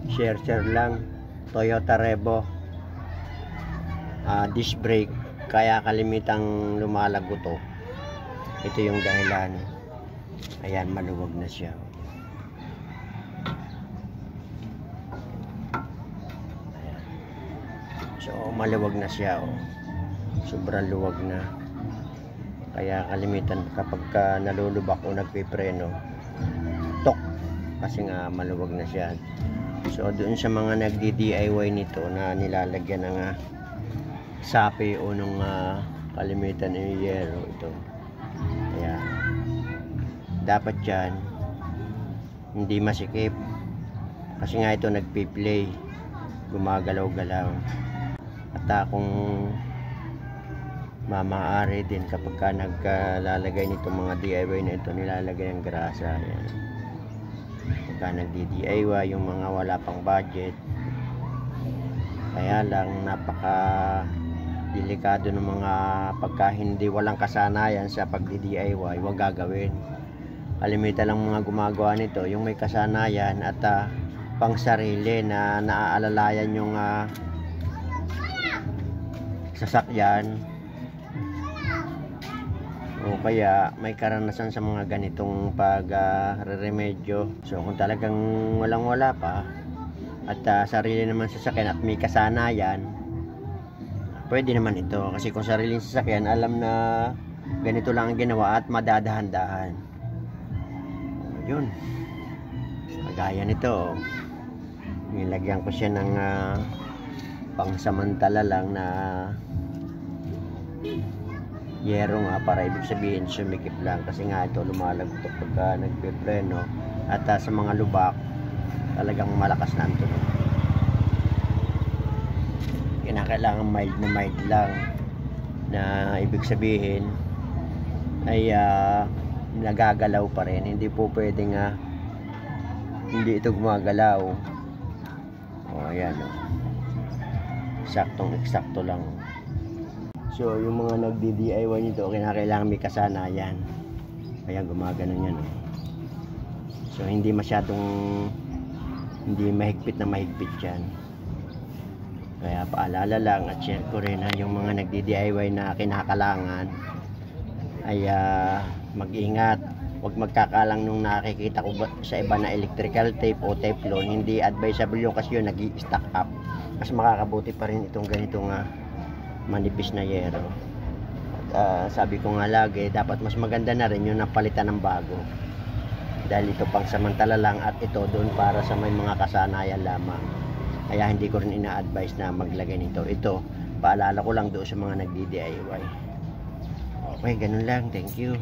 share lang. Toyota Revo, disc brake, kaya kalimitang lumalago to. Ito yung dahilan. Ayan, maluwag na siya. Ayan. So maluwag na siya, oh. Sobrang luwag na. Kaya kalimitan kapag nalulubak o nagpipreno, tok, kasi nga maluwag na siya. So doon sa mga nagdi-DIY nito na nilalagyan ng sapi o nung kalimitan ng yero, ito. Kaya dapat yan hindi masikip, kasi nga ito nagpi-play, gumagalaw-galaw. At kung maaari din kapag naglalagay nito mga DIY na ito, nilalagay ng grasa. Ayan. Pagka nagdi-DIY yung mga wala pang budget, kaya lang napaka delikado ng mga pagka hindi walang kasanayan sa pagdi-DIY, huwag gagawin. Kalimitan lang mga gumagawa nito yung may kasanayan at pang sarili na naaalalayan yung sasakyan, o kaya may karanasan sa mga ganitong pag-remedyo. So kung talagang walang-wala pa at sarili naman sasakyan at may kasanayan, pwede naman ito. Kasi kung sariling sasakyan, alam na ganito lang ang ginawa at madadahan-dahan. Yun, kagaya nito, nilagyan ko siya ng pangsamantala lang na yero nga, para ibig sabihin sumikip lang, kasi nga ito lumalagtok pagka nagpipreno. At sa mga lubak talagang malakas na ang tunog. Kinakailangan mild na mild lang, na ibig sabihin ay nagagalaw pa rin. Hindi po pwedeng hindi ito gumagalaw. Ayan, eksakto lang. So yung mga nagdi-DIY nito, kinakailangan may kasanayan, kaya gumagano yan. So hindi masyadong, hindi mahigpit na mahigpit yan. Kaya paalala lang at share ko rin yung mga nagdi-DIY na kinakalangan ay mag-ingat. Huwag magkakalang nung nakikita ko sa iba na electrical tape o teflon. Hindi advisable yung, kasi yun nag-i-stack up. Mas makakabuti pa rin itong ganitong manipis na yero. At sabi ko nga lagi, dapat mas maganda na rin yung napalitan ng bago, dahil ito pang samantala lang at ito doon para sa may mga kasanayan lamang. Kaya hindi ko rin ina-advise na maglagay nito. Ito, paalala ko lang doon sa mga nagdi-DIY. Okay, ganun lang. Thank you.